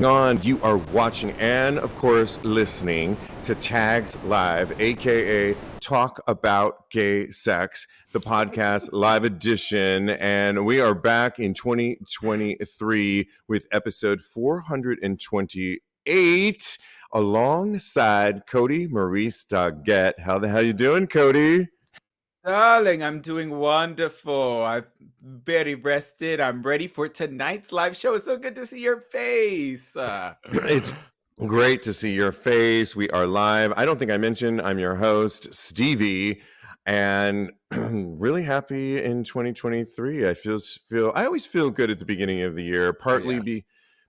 going on? You are watching and, of course, listening to Tags Live, aka Talk About Gay Sex, the podcast live edition. And we are back in 2023 with episode 428 alongside Kodi Maurice Doggette. How the hell you doing, Kodi? Darling, I'm doing wonderful. I'm very rested. I'm ready for tonight's live show. It's so good to see your face. It's great to see your face. We are live. I don't think I mentioned I'm your host, Stevie, and really happy in 2023. I always feel good at the beginning of the year, partly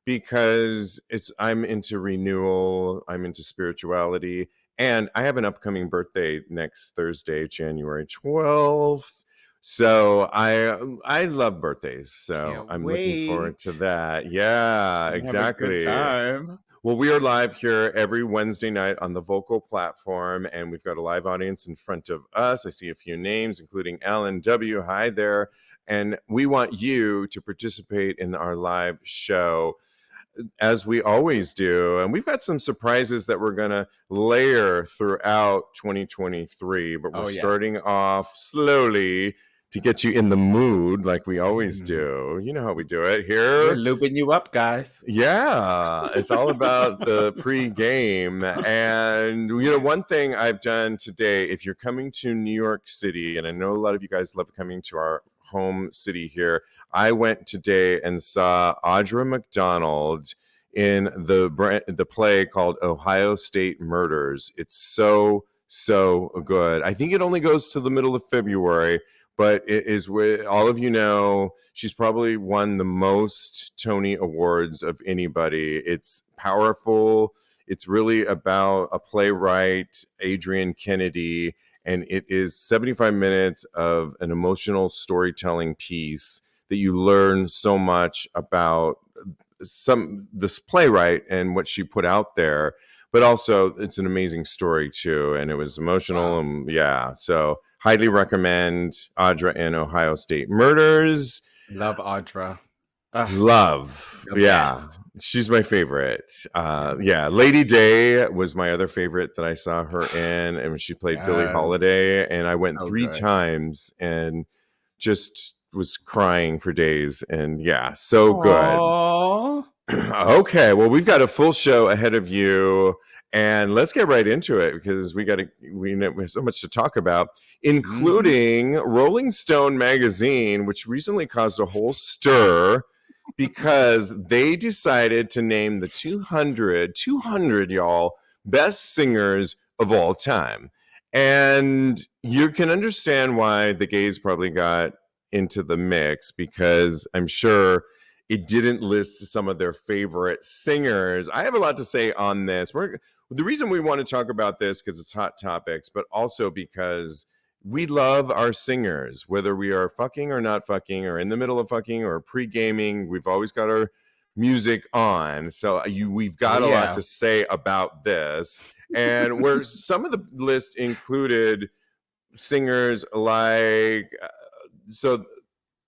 because I'm into renewal, I'm into spirituality. And I have an upcoming birthday next Thursday, January 12th. So I love birthdays. So I'm looking forward to that. Yeah, exactly. Have a good time. Well, we are live here every Wednesday night on the Vocal platform, and we've got a live audience in front of us. I see a few names, including Alan W. Hi there. And we want you to participate in our live show, as we always do. And we've got some surprises that we're going to layer throughout 2023, but we're starting off slowly to get you in the mood like we always do. You know how we do it here. We're looping you up, guys. Yeah, it's all about the pre-game. And, you know, one thing I've done today, if you're coming to New York City, and I know a lot of you guys love coming to our home city here, I went today and saw Audra McDonald in the play called Ohio State Murders. It's so good. I think it only goes to the middle of February, but it is, with all of you know, she's probably won the most Tony Awards of anybody. It's powerful. It's really about a playwright, Adrian Kennedy, and it is 75 minutes of an emotional storytelling piece that you learn so much about this playwright and what she put out there, but also it's an amazing story too, and it was emotional. And so highly recommend Audra and Ohio State Murders. Love Audra. Love. Best. She's my favorite. Lady Day was my other favorite that I saw her in, and she played Billie Holiday, and I went 3 times and just was crying for days. And so good. Okay, well, we've got a full show ahead of you, and let's get right into it because we have so much to talk about, including Rolling Stone magazine, which recently caused a whole stir because they decided to name the 200 y'all best singers of all time. And you can understand why the gays probably got into the mix, because I'm sure it didn't list some of their favorite singers. I have a lot to say on this. The reason we want to talk about this because it's hot topics, but also because we love our singers, whether we are fucking or not fucking, or in the middle of fucking or pre-gaming. We've always got our music on, so we've got a lot to say about this. And where some of the list included singers like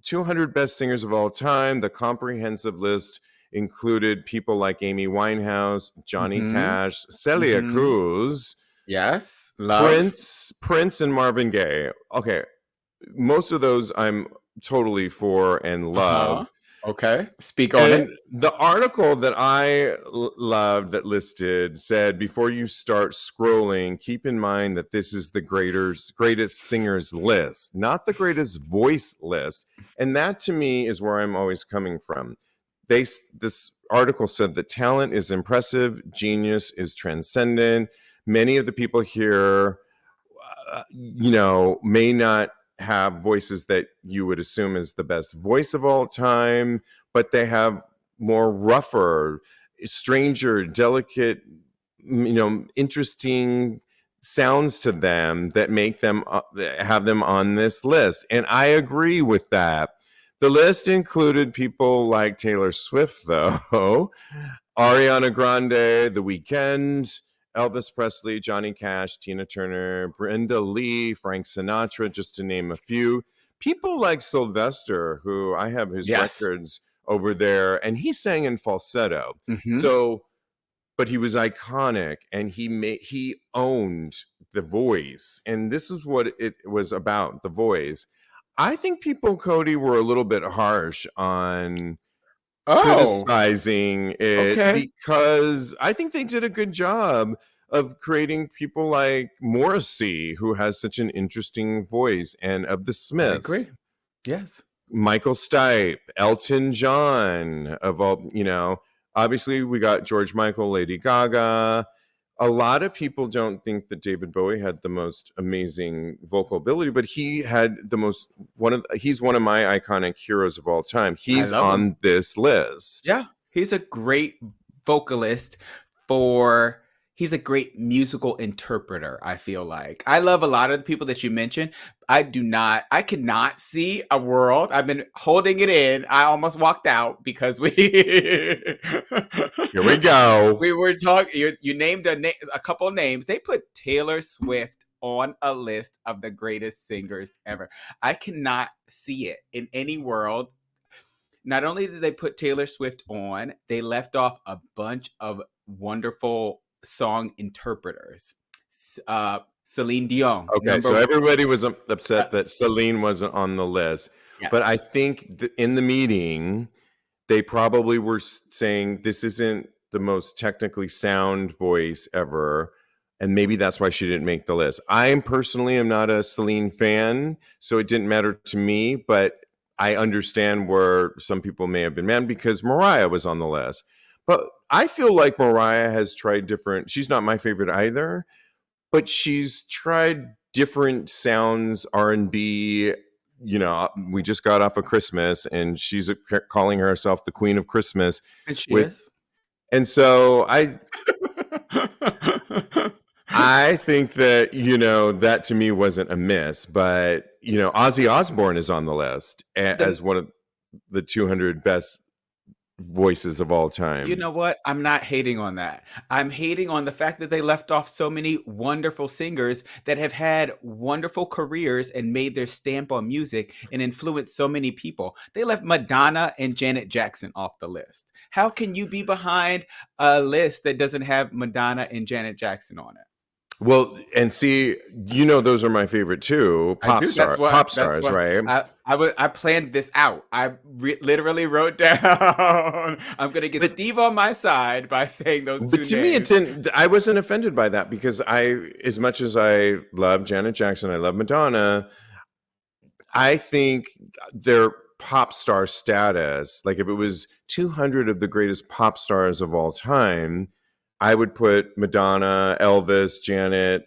200 best singers of all time. The comprehensive list included people like Amy Winehouse, Johnny Cash, Celia Cruz, love. Prince, and Marvin Gaye. Okay, most of those I'm totally for and love. Okay, speak on it. The article that I loved that listed said, before you start scrolling, keep in mind that this is the greatest singers list, not the greatest voice list. And that to me is where I'm always coming from. This article said that talent is impressive, genius is transcendent. Many of the people here, may not have voices that you would assume is the best voice of all time, but they have more rougher, stranger, delicate, interesting sounds to them that make them have them on this list. And I agree with that. The list included people like Taylor Swift, though, Ariana Grande, The Weeknd, Elvis Presley, Johnny Cash, Tina Turner, Brenda Lee, Frank Sinatra, just to name a few. People like Sylvester, who I have his records over there, and he sang in falsetto. Mm-hmm. So, but he was iconic, and he owned the voice, and this is what it was about, the voice. I think people, Kodi, were a little bit harsh on Oh, criticizing it okay. because I think they did a good job of creating people like Morrissey, who has such an interesting voice, and of the I Smiths, agree. Yes. Michael Stipe, Elton John, of all, obviously we got George Michael, Lady Gaga. A lot of people don't think that David Bowie had the most amazing vocal ability, but he had he's one of my iconic heroes of all time. I He's love him. on this list. Yeah. He's a great vocalist he's a great musical interpreter, I feel like. I love a lot of the people that you mentioned. I cannot see a world. I've been holding it in. I almost walked out because Here we go. we were talking. You named a couple names. They put Taylor Swift on a list of the greatest singers ever. I cannot see it in any world. Not only did they put Taylor Swift on, they left off a bunch of wonderful song interpreters. Celine Dion, Okay, so everybody was upset that Celine wasn't on the list. yes. But I think in the meeting, they probably were saying this isn't the most technically sound voice ever. And maybe that's why she didn't make the list. I personally am not a Celine fan, so it didn't matter to me. But I understand where some people may have been mad because Mariah was on the list. But I feel like Mariah has tried different. She's not my favorite either, but she's tried different sounds, R&B. We just got off of Christmas, and she's calling herself the Queen of Christmas. And she is. And so I think that, that to me wasn't a miss, but, Ozzy Osbourne is on the list as one of the 200 best voices of all time. You know what? I'm not hating on that. I'm hating on the fact that they left off so many wonderful singers that have had wonderful careers and made their stamp on music and influenced so many people. They left Madonna and Janet Jackson off the list. How can you be behind a list that doesn't have Madonna and Janet Jackson on it? Well, and see, those are my favorite too. Pop stars, right? I planned this out. I literally wrote down. I'm gonna get Steve on my side by saying those two names. But to me, it didn't. I wasn't offended by that because as much as I love Janet Jackson, I love Madonna. I think their pop star status, like if it was 200 of the greatest pop stars of all time, I would put Madonna, Elvis, Janet,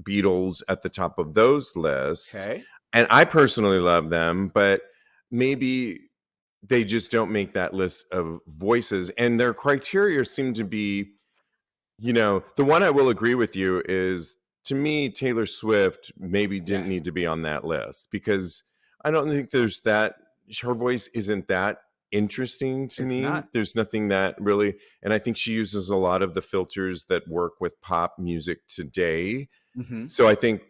Beatles at the top of those lists. Okay. And I personally love them, but maybe they just don't make that list of voices. And their criteria seem to be, the one I will agree with you is, to me, Taylor Swift maybe didn't need to be on that list because I don't think her voice isn't that interesting to me. Not. There's nothing that really, and I think she uses a lot of the filters that work with pop music today. Mm-hmm. So I think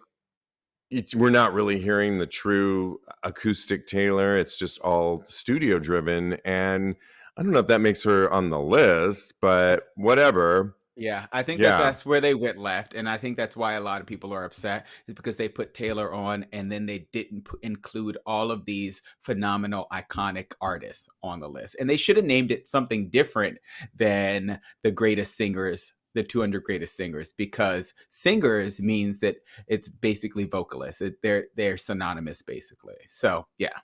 we're not really hearing the true acoustic Taylor. It's just all studio driven, and I don't know if that makes her on the list, but whatever. Yeah, I think that's where they went left, and I think that's why a lot of people are upset, is because they put Taylor on, and then they didn't include all of these phenomenal, iconic artists on the list. And they should have named it something different than the greatest singers, the 200 greatest singers, because singers means that it's basically vocalists. They're synonymous, basically. So, yeah.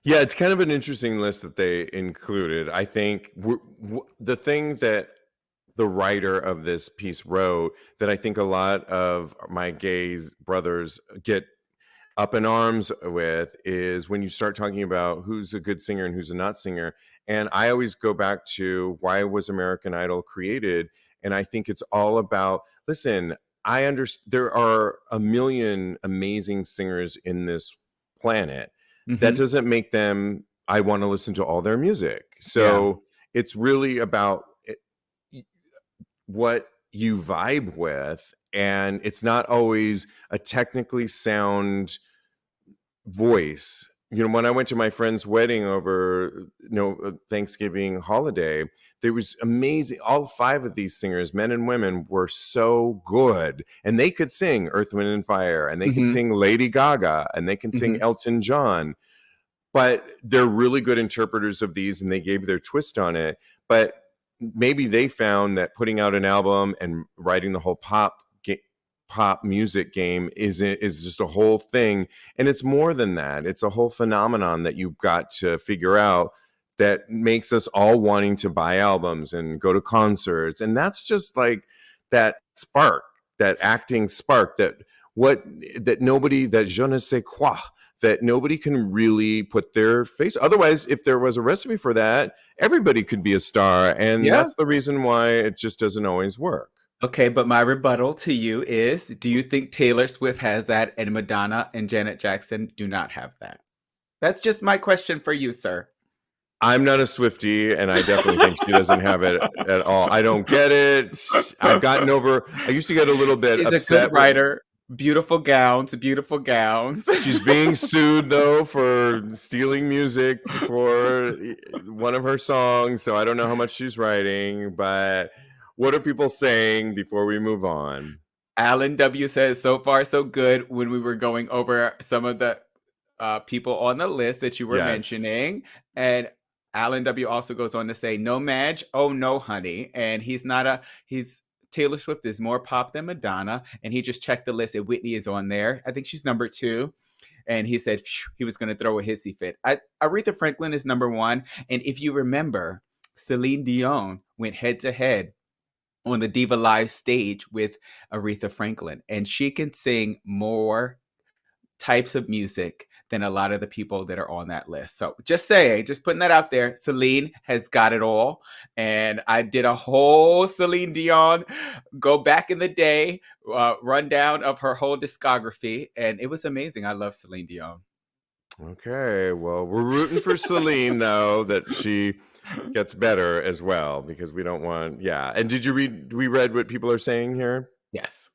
Yeah, it's kind of an interesting list that they included. I think the thing that the writer of this piece wrote that I think a lot of my gays brothers get up in arms with is when you start talking about who's a good singer and who's a not singer. And I always go back to, why was American Idol created? And I think it's all about, listen, I understand there are a million amazing singers in this planet. Mm-hmm. That doesn't make them, I want to listen to all their music. So it's really about what you vibe with, and it's not always a technically sound voice. when I went to my friend's wedding over, Thanksgiving holiday, there was amazing. All 5 of these singers, men and women, were so good, and they could sing Earth, Wind, and Fire, and they could sing Lady Gaga, and they can sing Elton John. But they're really good interpreters of these, and they gave their twist on it. But maybe they found that putting out an album and writing the whole pop music game is just a whole thing, and it's more than that. It's a whole phenomenon that you've got to figure out that makes us all wanting to buy albums and go to concerts, and that's just like that spark, that acting spark, that nobody, that je ne sais quoi, that nobody can really put their face. Otherwise, if there was a recipe for that, everybody could be a star, and that's the reason why it just doesn't always work. Okay, but my rebuttal to you is, do you think Taylor Swift has that and Madonna and Janet Jackson do not have that? That's just my question for you, sir. I'm not a Swiftie, and I definitely think she doesn't have it at all. I don't get it. I've gotten over. I used to get a little bit upset. She's a good writer. Beautiful gowns, beautiful gowns. She's being sued, though, for stealing music for one of her songs. So I don't know how much she's writing, but what are people saying before we move on? Alan W. says, so far so good, when we were going over some of the people on the list that you were mentioning. And Alan W. also goes on to say, no Madge, oh no honey. And Taylor Swift is more pop than Madonna. And he just checked the list and Whitney is on there. I think she's number 2. And he said he was going to throw a hissy fit. Aretha Franklin is number 1. And if you remember, Celine Dion went head to head on the Diva Live stage with Aretha Franklin. And she can sing more types of music than a lot of the people that are on that list. So just putting that out there, Celine has got it all. And I did a whole Celine Dion, go back in the day, rundown of her whole discography. And it was amazing. I love Celine Dion. Okay, well, we're rooting for Celine, though, that she gets better as well, because we don't want, And did you we read what people are saying here? Yes.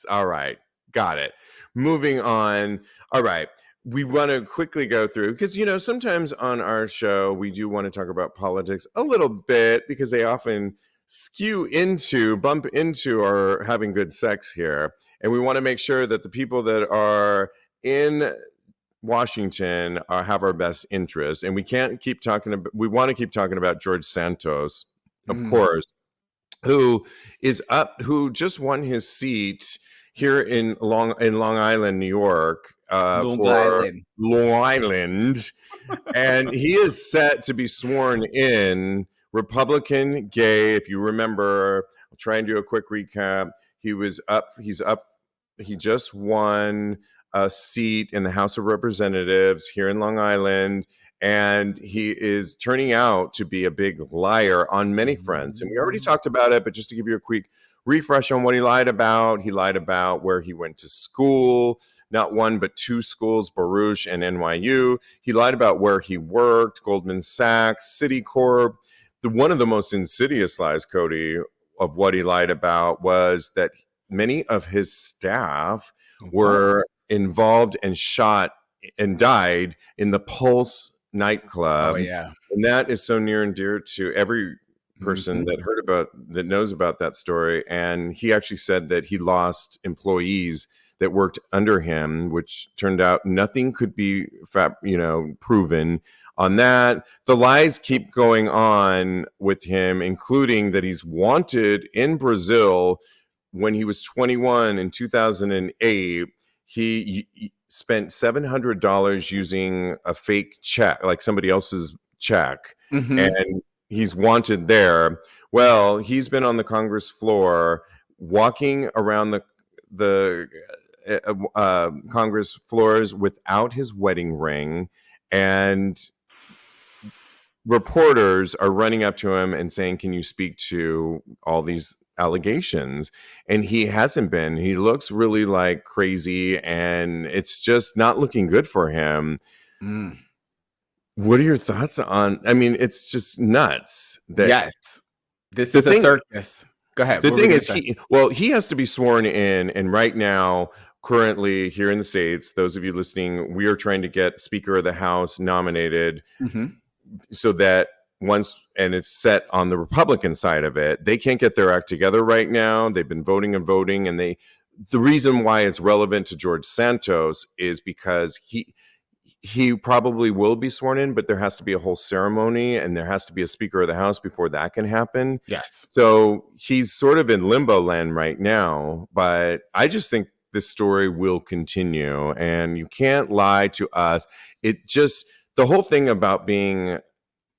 All right. Got it. Moving on. All right. We want to quickly go through, because, sometimes on our show, we do want to talk about politics a little bit, because they often bump into our having good sex here. And we want to make sure that the people that are in Washington have our best interest, and we want to keep talking about George Santos, of course, who just won his seat here in Long Island, New York, Long Island, and he is set to be sworn in. Republican, gay. If you remember, I'll try and do a quick recap. He's up. He just won a seat in the House of Representatives here in Long Island, and he is turning out to be a big liar on many fronts. And we already talked about it, but just to give you a quick refresh on what he lied about where he went to school, not one but 2 schools, Baruch and NYU. He lied about where he worked, Goldman Sachs, Citicorp. One of the most insidious lies, Kodi, of what he lied about was that many of his staff were involved and shot and died in the Pulse nightclub. Oh, yeah. And that is so near and dear to every person that knows about that story. And he actually said that he lost employees that worked under him, which turned out nothing could be proven on that. The lies keep going on with him, including that he's wanted in Brazil. When he was 21 in 2008, he spent $700 using a fake check, like somebody else's check, and he's wanted there. Well, he's been on the Congress floor, walking around the Congress floors without his wedding ring, and reporters are running up to him and saying, can you speak to all these allegations? And he hasn't been. He looks really like crazy, and it's just not looking good for him. What are your thoughts on? I mean, it's just nuts. This is a circus. Go ahead. The thing is, he has to be sworn in, and right now currently here in the States, those of you listening, we are trying to get Speaker of the House nominated so that and it's set on the Republican side of it, they can't get their act together right now. They've been voting, and the reason why it's relevant to George Santos is because he probably will be sworn in, but there has to be a whole ceremony and there has to be a Speaker of the House before that can happen. Yes. So he's sort of in limbo land right now, but I just think this story will continue, and you can't lie to us. The whole thing about being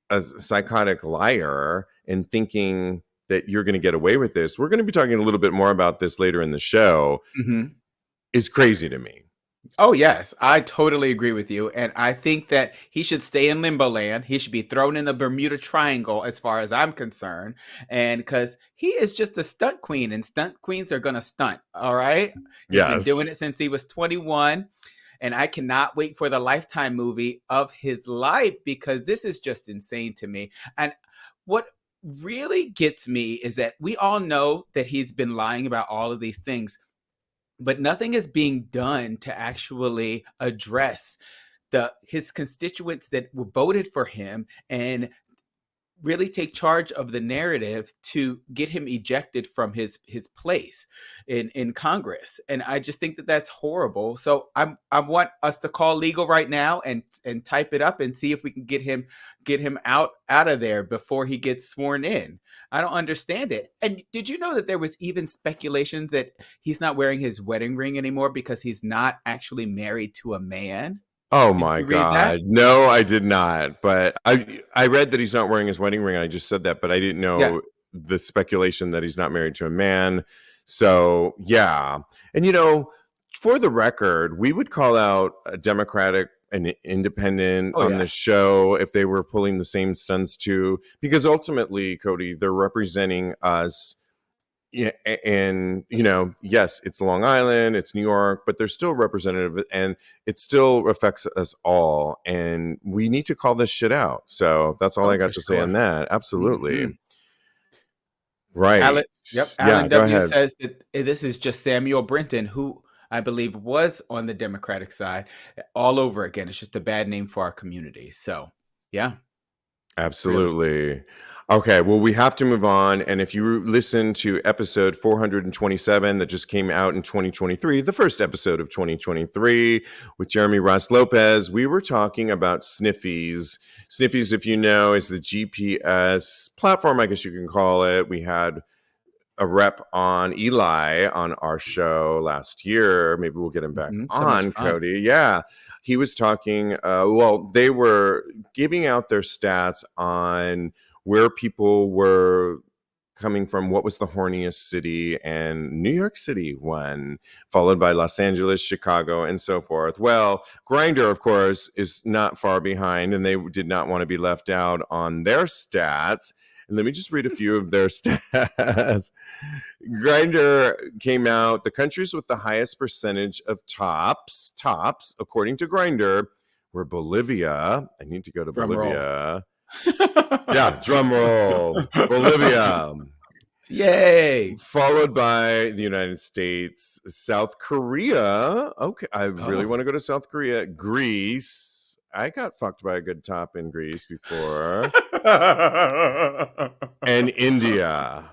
a psychotic liar and thinking that you're going to get away with this, we're going to be talking a little bit more about this later in the show, is crazy to me. Oh, yes, I totally agree with you. And I think that he should stay in limbo land. He should be thrown in the Bermuda Triangle as far as I'm concerned. And because he is just a stunt queen, and stunt queens are going to stunt. All right. He's been doing it since he was 21. And I cannot wait for the Lifetime movie of his life, because this is just insane to me. And what really gets me is that we all know that he's been lying about all of these things, but nothing is being done to actually address his constituents that voted for him and really take charge of the narrative to get him ejected from his place in Congress. And I just think that that's horrible. So I want us to call legal right now and type it up and see if we can get him out of there before he gets sworn in. I don't understand it. And did you know that there was even speculation that he's not wearing his wedding ring anymore because he's not actually married to a man? Oh my God. No, I did not. But I read that he's not wearing his wedding ring. I just said that, but I didn't know the speculation that he's not married to a man. So, yeah. And, for the record, we would call out a Democratic and independent on the show if they were pulling the same stunts too, because ultimately, Kodi, they're representing us. Yeah, and yes, it's Long Island, it's New York, but they're still representative, and it still affects us all, and we need to call this shit out. So that's all I got to say on that. Absolutely. Right. Alan W. says that this is just Samuel Brenton, who I believe was on the Democratic side, all over again. It's just a bad name for our community. So, yeah. Absolutely. Really. Okay, well, we have to move on. And if you listen to episode 427 that just came out in 2023, the first episode of 2023 with Jeremy Ross Lopez, we were talking about Sniffies. Sniffies, if you know, is the GPS platform, I guess you can call it. We had a rep on Eli on our show last year. Maybe we'll get him back on, Kodi. Yeah. He was talking, they were giving out their stats on where people were coming from, what was the horniest city, and New York City won, followed by Los Angeles, Chicago, and so forth. Well, Grindr, of course, is not far behind, and they did not want to be left out on their stats. And let me just read a few of their stats. Grindr came out, the countries with the highest percentage of tops, according to Grindr, were Bolivia. I need to go to Bolivia. Yeah, drum roll. Bolivia. Yay. Followed by the United States, South Korea. Okay, I really want to go to South Korea. Greece. I got fucked by a good top in Greece before. And India.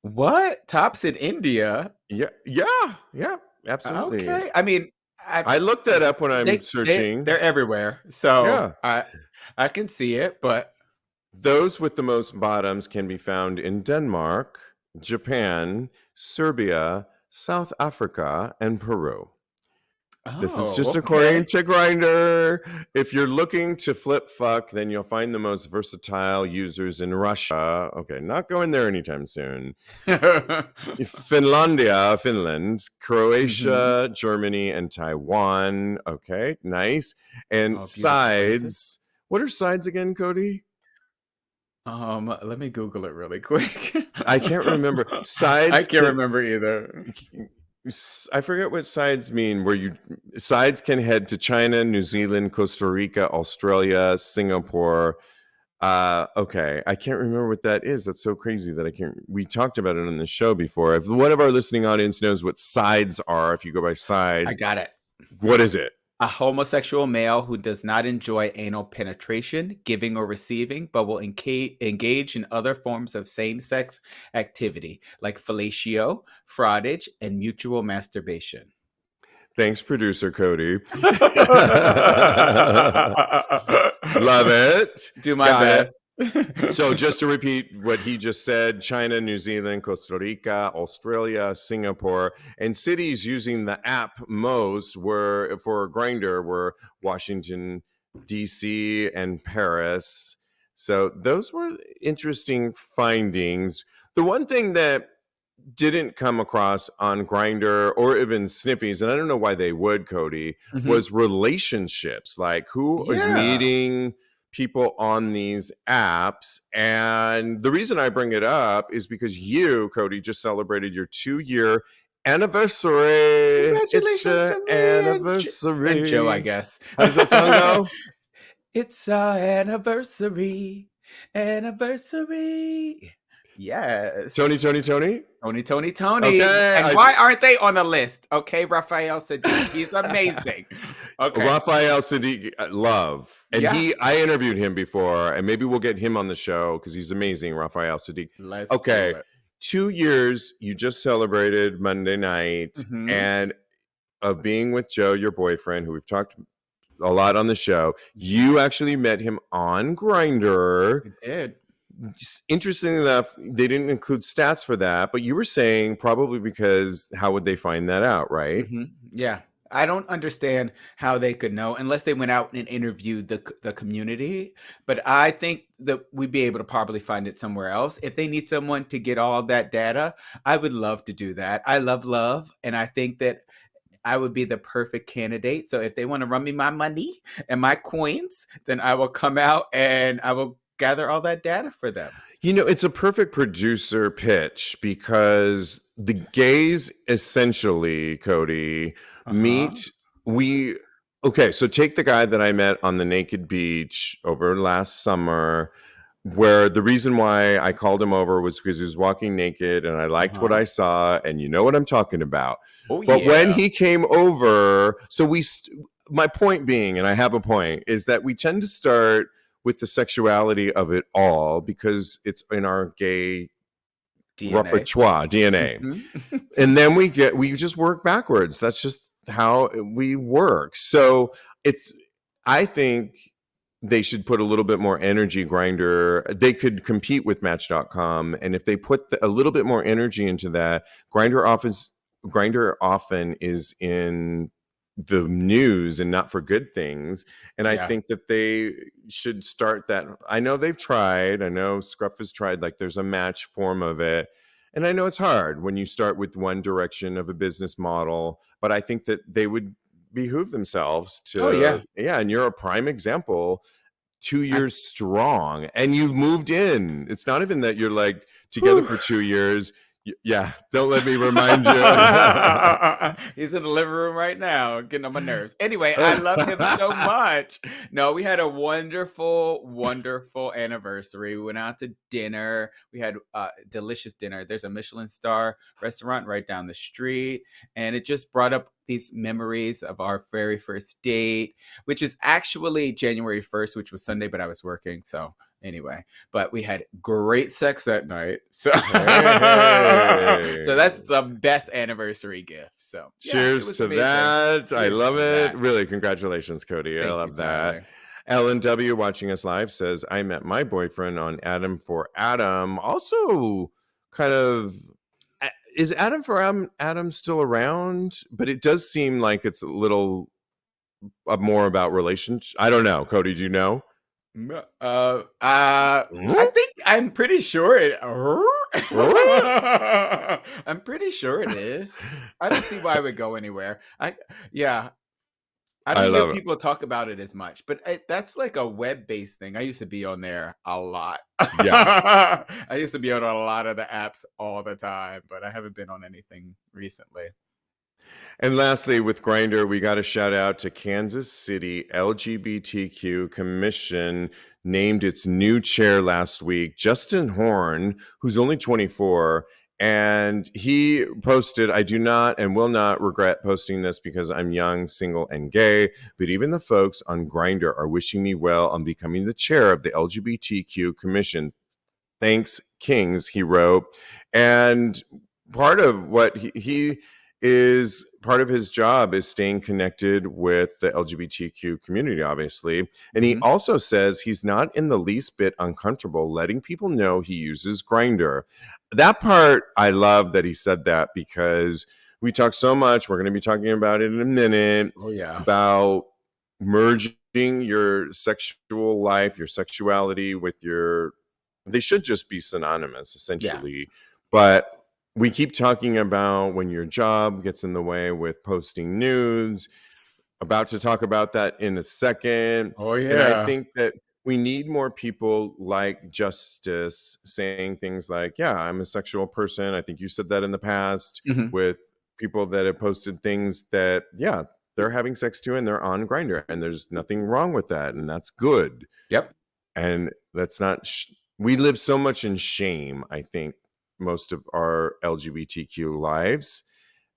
What? Tops in India? Yeah, absolutely. Okay. I mean, I looked that up when I'm searching. They're everywhere. So I can see it, but those with the most bottoms can be found in Denmark, Japan, Serbia, South Africa, and Peru. This is just according to Grindr. If you're looking to flip fuck, then you'll find the most versatile users in Russia. Okay, not going there anytime soon. Finland, Croatia, Germany, and Taiwan. Okay, nice. And sides. What are sides again, Kodi? Let me Google it really quick. I can't remember. Sides. I can't remember either. I forget what sides mean, where sides can head to China, New Zealand, Costa Rica, Australia, Singapore, Okay. I can't remember what that is. That's so crazy that I can't. We talked about it on the show before. If one of our listening audience knows what sides are, if you go by sides, I got it. What is it? A homosexual male who does not enjoy anal penetration, giving or receiving, but will engage in other forms of same-sex activity like fellatio, fraudage, and mutual masturbation. Thanks, producer Kodi. Love it. Do my best. So just to repeat what he just said, China, New Zealand, Costa Rica, Australia, Singapore, and cities using the app most were for Grindr were Washington, DC, and Paris. So those were interesting findings. The one thing that didn't come across on Grindr or even Sniffies, and I don't know why they would, Kodi, was relationships. Like who is meeting people on these apps. And the reason I bring it up is because you, Kodi, just celebrated your 2-year anniversary. Congratulations to me anniversary. And Joe, I guess. How does that song go? It's our anniversary. Anniversary. Yes. Tony. Okay. And why aren't they on the list? Okay, Raphael Sadiq. He's amazing. Okay. Raphael Sadiq, love. And I interviewed him before, and maybe we'll get him on the show because he's amazing, Raphael Sadiq. Let's do it. 2 years you just celebrated Monday night and of being with Joe, your boyfriend, who we've talked a lot on the show. You actually met him on Grindr. We did. Interesting enough, they didn't include stats for that, but you were saying probably because how would they find that out, right? Yeah. I don't understand how they could know unless they went out and interviewed the community. But I think that we'd be able to probably find it somewhere else. If they need someone to get all that data, I would love to do that. I love, and I think that I would be the perfect candidate. So if they want to run me my money and my coins, then I will come out and I will gather all that data for them. You know, it's a perfect producer pitch because the gays essentially, Kodi, so take the guy that I met on the naked beach over last summer, where the reason why I called him over was because he was walking naked and I liked what I saw, and you know what I'm talking about. But when he came over, so my point being, and I have a point, is that we tend to start with the sexuality of it all because it's in our gay repertoire, DNA. And then we just work backwards. That's just how we work. So I think they should put a little bit more energy. Grindr, they could compete with Match.com, and if they put a little bit more energy into that, Grindr often is in the news and not for good things. And I think that they should start that. I know they've tried. I know Scruff has tried. Like there's a match form of it. And I know it's hard when you start with one direction of a business model, but I think that they would behoove themselves to, and you're a prime example, 2 years strong, and you moved in. It's not even that you're like together for 2 years. Yeah, don't let me remind you. He's in the living room right now, getting on my nerves. Anyway, I love him so much. No, we had a wonderful, wonderful anniversary. We went out to dinner. We had a delicious dinner. There's a Michelin star restaurant right down the street, and it just brought up these memories of our very first date, which is actually January 1st, which was Sunday, but I was working, so anyway, but we had great sex that night. So, so that's the best anniversary gift. So cheers to that. I love it. Really, congratulations, Kodi. I love that. Ellen W. watching us live says, I met my boyfriend on Adam for Adam. Also kind of, is Adam for Adam still around? But it does seem like it's a little more about relationships. I don't know. Kodi, do you know? I think I'm pretty sure it. I'm pretty sure it is. I don't see why it would go anywhere. I don't hear people talk about it as much, but that's like a web-based thing. I used to be on there a lot. I used to be on a lot of the apps all the time, but I haven't been on anything recently. And lastly, with Grindr, we got a shout out to Kansas City LGBTQ Commission named its new chair last week, Justin Horn, who's only 24. And he posted, I do not and will not regret posting this because I'm young, single, and gay. But even the folks on Grindr are wishing me well on becoming the chair of the LGBTQ Commission. Thanks, Kings, he wrote. And part of what he is part of his job is staying connected with the LGBTQ community, obviously. And he also says he's not in the least bit uncomfortable letting people know he uses Grindr. That part, I love that he said that, because we talk so much. We're going to be talking about it in a minute. Oh, yeah. About merging your sexual life, your sexuality with your... They should just be synonymous, essentially. Yeah. But we keep talking about when your job gets in the way with posting nudes. About to talk about that in a second. Oh, yeah. And I think that we need more people like Justice saying things like, yeah, I'm a sexual person. I think you said that in the past with people that have posted things that, yeah, they're having sex too and they're on Grindr. And there's nothing wrong with that. And that's good. Yep. And that's not... we live so much in shame, I think, most of our LGBTQ lives.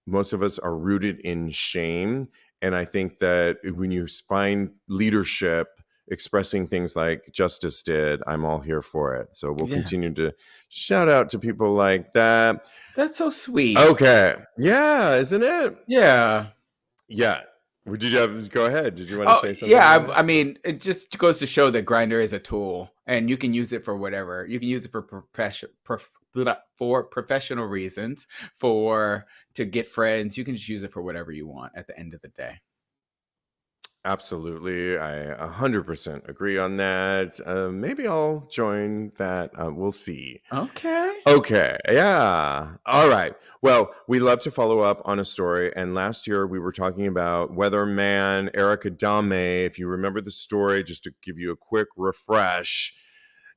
Most of us are rooted in shame. And I think that when you find leadership expressing things like Justice did, I'm all here for it. So we'll continue to shout out to people like that. That's so sweet. Okay. Yeah, isn't it? Yeah. Yeah. Did you have... go ahead? Did you want to say something? Yeah, I mean, it just goes to show that Grindr is a tool, and you can use it for whatever. You can use it for professional reasons, to get friends. You can just use it for whatever you want at the end of the day. Absolutely. I 100% agree on that. Maybe I'll join that. We'll see. Okay. Yeah. All right. Well, we love to follow up on a story. And last year we were talking about weatherman Erick Adame. If you remember the story, just to give you a quick refresh,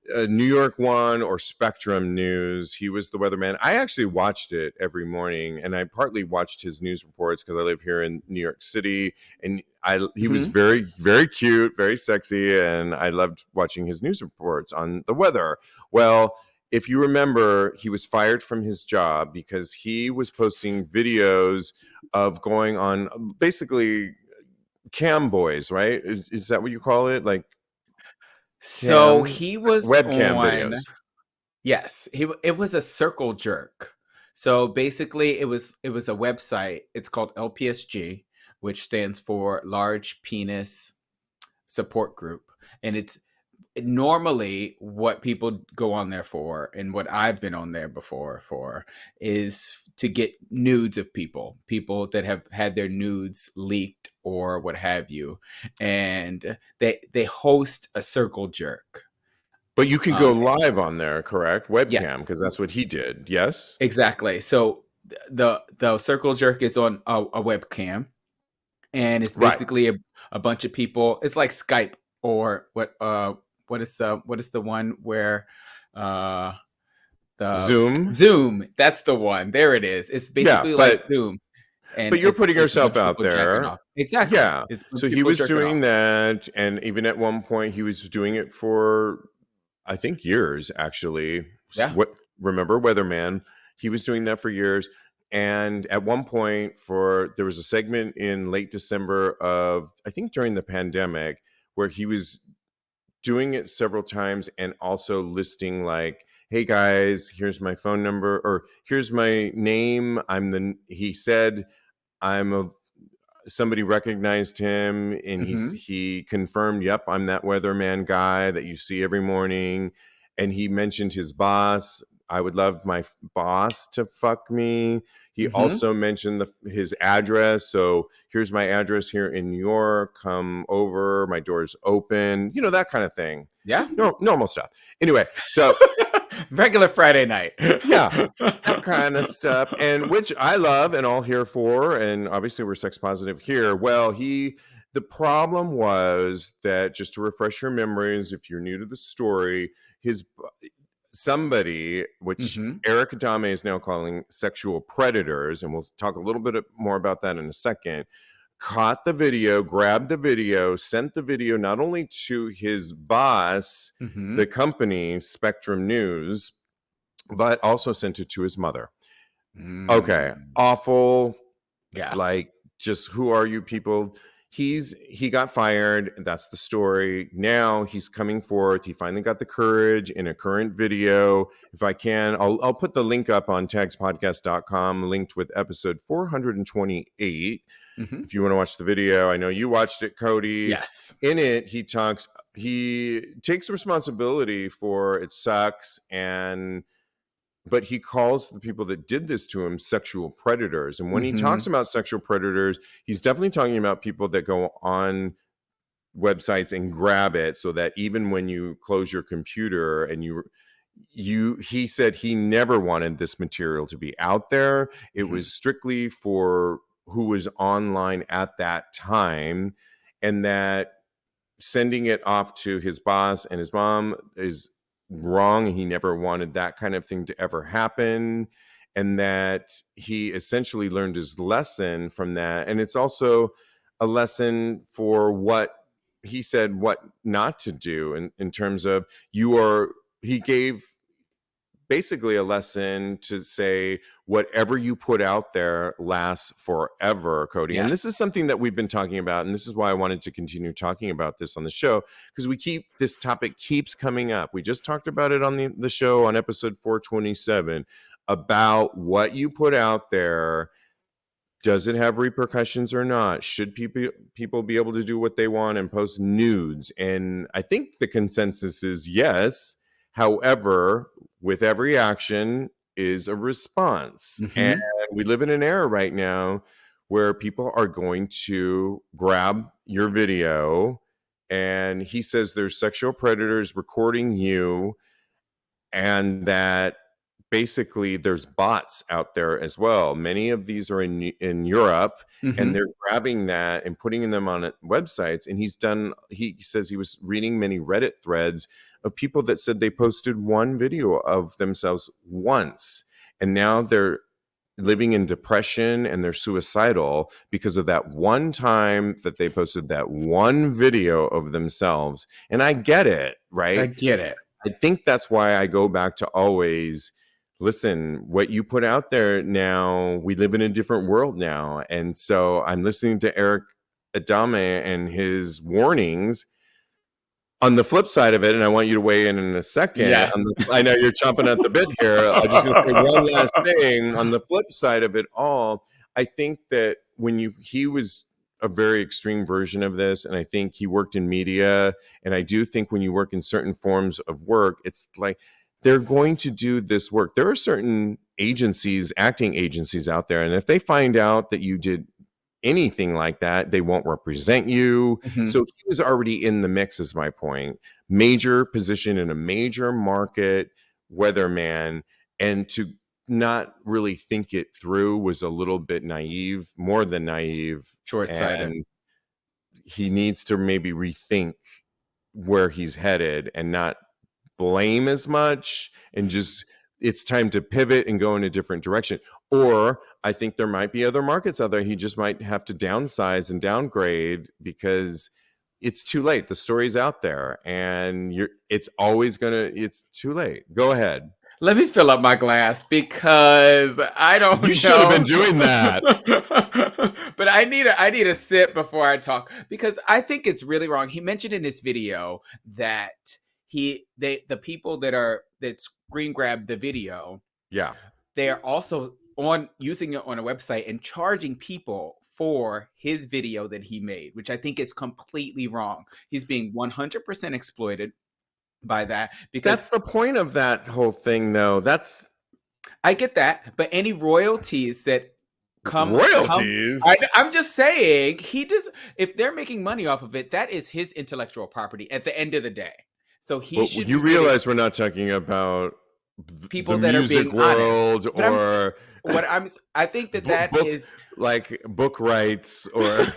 New York One or Spectrum News. He was the weatherman. I actually watched it every morning, and I partly watched his news reports because I live here in New York City, and he was very, very cute, very sexy, and I loved watching his news reports on the weather. Well, if you remember, he was fired from his job because he was posting videos of going on basically cam boys, right? Is that what you call it? Like, so he was webcam videos. Yes, it was a circle jerk. So basically, it was a website. It's called LPSG, which stands for Large Penis Support Group, and it's normally what people go on there for, and what I've been on there before for, is to get nudes of people that have had their nudes leaked or what have you, and they host a circle jerk. But you can go live on there, correct? Webcam, because that's what he did. Yes, exactly. So the circle jerk is on a webcam, and it's basically a bunch of people. It's like Skype, or what is the one where the Zoom, that's the one. There it is. It's basically like Zoom. But you're putting yourself out there. Exactly. Yeah. So he was doing that, and even at one point he was doing it for, I think, years, actually. Yeah. Remember Weatherman? He was doing that for years. And at one point there was a segment in late December of, I think during the pandemic, where he was doing it several times and also listing like, hey guys, here's my phone number, or here's my name. He said, somebody recognized him, and he confirmed, yep, I'm that weatherman guy that you see every morning. And he mentioned his boss. I would love my boss to fuck me. He also mentioned his address. So here's my address here in New York. Come over. My door's open. You know, that kind of thing. Yeah. Normal stuff. Anyway, so regular Friday night. Yeah, that kind of stuff. And which I love and all here for. And obviously we're sex positive here. Well, the problem was that, just to refresh your memories, if you're new to the story, somebody, which Erick Adame is now calling sexual predators, and we'll talk a little bit more about that in a second, caught the video, grabbed the video, sent the video not only to his boss, the company, Spectrum News, but also sent it to his mother. Okay, awful. Yeah. Like, just who are you people? He got fired. That's the story. Now he's coming forth. He finally got the courage in a current video. If I can, I'll put the link up on TAGSPodcast.com, linked with episode 428. If you want to watch the video. I know you watched it, Kodi. Yes. In it, he takes responsibility for it sucks, but he calls the people that did this to him sexual predators. And when he talks about sexual predators, he's definitely talking about people that go on websites and grab it, so that even when you close your computer and he said he never wanted this material to be out there. It was strictly for who was online at that time, and that sending it off to his boss and his mom is wrong. He never wanted that kind of thing to ever happen, and that he essentially learned his lesson from that. And it's also a lesson for what he said what not to do in terms of he gave basically a lesson to say whatever you put out there lasts forever, Kodi. Yes. And this is something that we've been talking about, and this is why I wanted to continue talking about this on the show, because this topic keeps coming up. We just talked about it on the show on episode 427 about what you put out there. Does it have repercussions or not? Should people be able to do what they want and post nudes? And I think the consensus is yes. However, with every action is a response. And we live in an era right now where people are going to grab your video, and he says there's sexual predators recording you, and that basically there's bots out there as well. Many of these are in Europe, and they're grabbing that and putting them on websites. And he says he was reading many Reddit threads of people that said they posted one video of themselves once, and now they're living in depression and they're suicidal because of that one time that they posted that one video of themselves. And I get it, right? I get it. I think that's why I go back to always listen, what you put out there now, we live in a different world now. And so I'm listening to Erick Adame and his warnings. On the flip side of it, and I want you to weigh in a second. Yes. I know you're chomping at the bit here. I'm just going to say one last thing. On the flip side of it all, I think that he was a very extreme version of this, and I think he worked in media, and I do think when you work in certain forms of work, it's like they're going to do this work. There are certain agencies, acting agencies out there, and if they find out that you did anything like that, they won't represent you. So he was already in the mix, is my point. Major position in a major market, weatherman, and to not really think it through was a little bit naive, more than naive. Short-sighted. And he needs to maybe rethink where he's headed and not blame as much, and just it's time to pivot and go in a different direction. Or I think there might be other markets out there. He just might have to downsize and downgrade because it's too late. The story's out there, and it's too late. Go ahead. Let me fill up my glass because I don't know. You should have been doing that. But I need a sip before I talk, because I think it's really wrong. He mentioned in this video that the people that screen grabbed the video, yeah, they are also using it on a website and charging people for his video that he made, which I think is completely wrong. He's being 100% exploited by that, because that's the point of that whole thing, though. I get that, but any royalties that I'm just saying, if they're making money off of it, that is his intellectual property at the end of the day. So should. You realize we're not talking about people the that music are being world, honest. I think that is like book rights or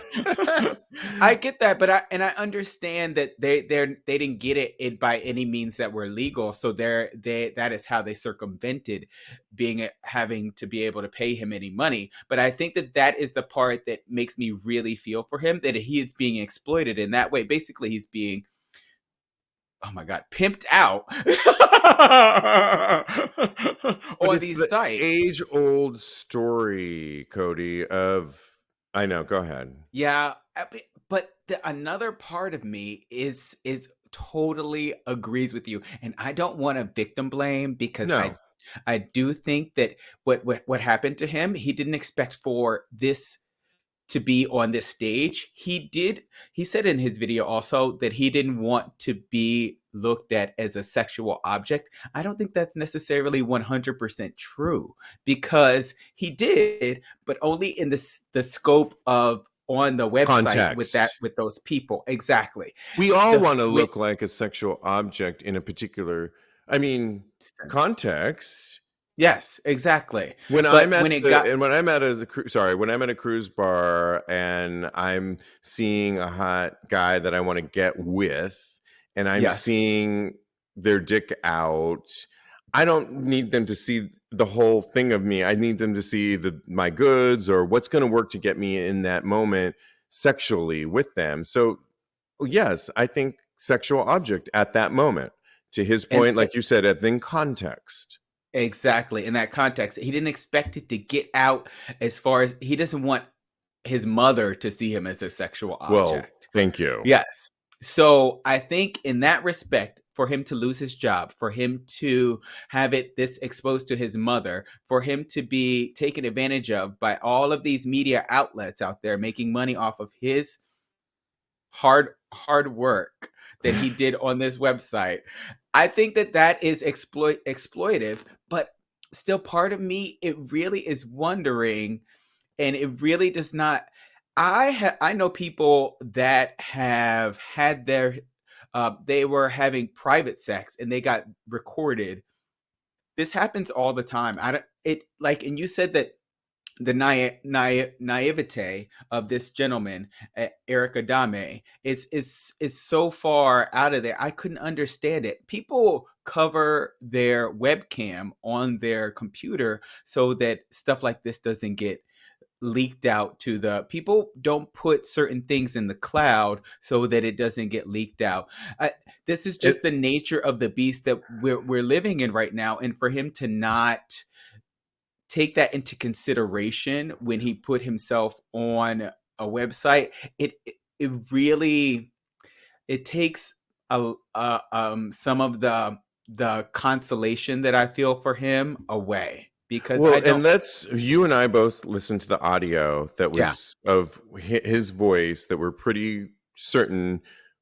I get that, but I understand that they didn't get it by any means that were legal, so that is how they circumvented having to be able to pay him any money. But I think that is the part that makes me really feel for him, that he is being exploited in that way. Basically, he's being, oh my God, pimped out on these sites. Age-old story, Kodi, of, I know, go ahead. Yeah, but another part of me is totally agrees with you, and I don't want to victim blame, because I do think that what happened to him, he didn't expect for this to be on this stage. He said in his video also that he didn't want to be looked at as a sexual object. I don't think that's necessarily 100% true, because he did, but only in the scope of on the website context. with those people. Exactly. We all want to look like a sexual object in a particular, context. Yes, exactly. When I'm at a cruise bar and I'm seeing a hot guy that I want to get with, and I'm seeing their dick out, I don't need them to see the whole thing of me. I need them to see my goods or what's going to work to get me in that moment sexually with them. So yes, I think sexual object at that moment. To his point, like you said, in context. Exactly. In that context, he didn't expect it to get out, as far as he doesn't want his mother to see him as a sexual object. Well, thank you. Yes. So I think in that respect, for him to lose his job, for him to have this exposed to his mother, for him to be taken advantage of by all of these media outlets out there making money off of his hard work that he did on this website, I think that is exploitive. But still, part of me, it really is wondering, and it really does not. I know people that have had they were having private sex and they got recorded. This happens all the time. And you said that the naivete of this gentleman, Erick Adame, is so far out of there. I couldn't understand it. People cover their webcam on their computer so that stuff like this doesn't get leaked out to the people. Don't put certain things in the cloud so that it doesn't get leaked out. This is just the nature of the beast that we're living in right now, and for him to not take that into consideration when he put himself on a website, it really takes some of the consolation that I feel for him away, because you and I both listened to the audio that was of his voice that we're pretty certain.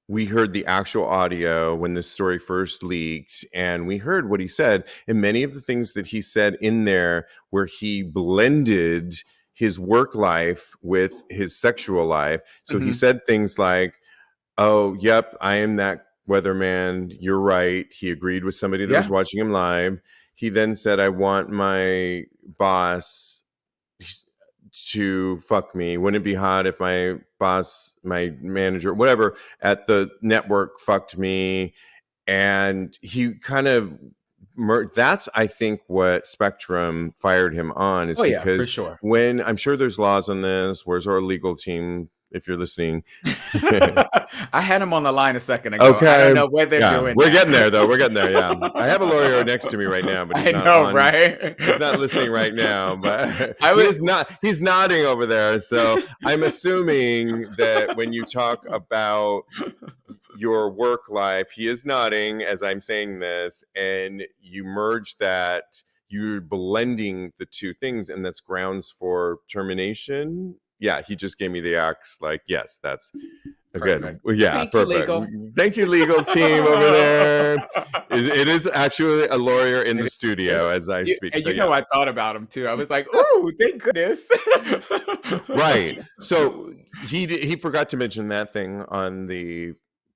We heard the actual audio when this story first leaked, and we heard what he said. And many of the things that he said in there, where he blended his work life with his sexual life. So he said things like, oh, yep, I am that weatherman. You're right. He agreed with somebody that was watching him live. He then said, I want my boss to fuck me. Wouldn't it be hot if my boss, my manager, whatever at the network fucked me? And he kind of that's, I think, what Spectrum fired him on, is because for sure. when I'm sure there's laws on this. Where's our legal team? If you're listening. I had him on the line a second ago. Okay. I don't know what they're doing. We're getting there, though. We're getting there, yeah. I have a lawyer next to me right now, but he's right? He's not listening right now, but he's nodding over there. So I'm assuming that when you talk about your work life, he is nodding as I'm saying this, and you merge that, you're blending the two things, and that's grounds for termination. Yeah, he just gave me the axe. Like, yes, that's good. Yeah, perfect. Thank you, legal team over there. It is actually a lawyer in the studio as I speak. And I thought about him too. I was like, "Ooh, thank goodness!" Right. So he forgot to mention that thing on the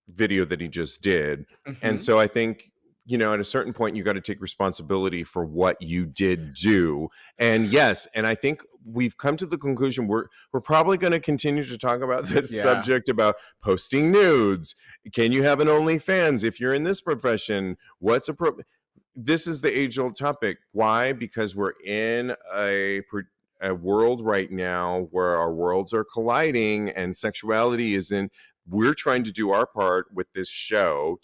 video that he just did, and so I think at a certain point, you got to take responsibility for what you did do. And yes, and I think we've come to the conclusion we're probably going to continue to talk about this subject about posting nudes. Can you have an OnlyFans if you're in this profession? What's appropriate? This is the age-old topic. Why? Because we're in a world right now where our worlds are colliding and sexuality isn't. We're trying to do our part with this show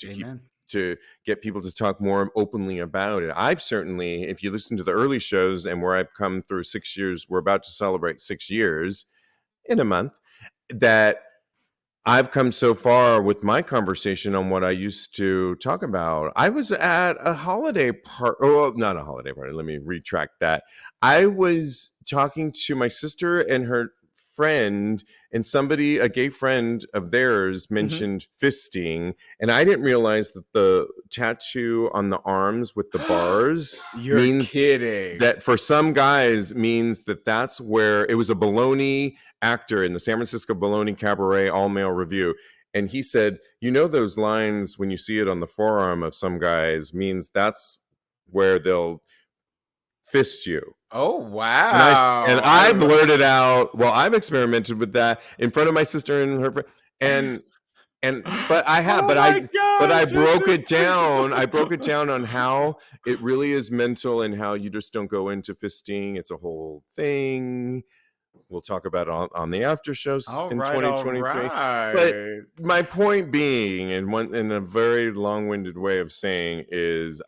to get people to talk more openly about it. I've certainly, if you listen to the early shows and where I've come through 6 years, we're about to celebrate 6 years in a month, that I've come so far with my conversation on what I used to talk about. I was at a holiday party. Oh, not a holiday party. Let me retract that. I was talking to my sister and her friend, and somebody, a gay friend of theirs, mentioned fisting, and I didn't realize that the tattoo on the arms with the bars means kidding. That for some guys means that that's where it was. A baloney actor in the San Francisco Baloney Cabaret all-male review, and he said, those lines when you see it on the forearm of some guys means that's where they'll fist you. Oh, wow. And I blurted out, well, I've experimented with that in front of my sister and her friend, but I have, but I broke it down. I broke it down on how it really is mental and how you just don't go into fisting. It's a whole thing. We'll talk about it on the after shows in 2023. But my point being, in a very long-winded way of saying, is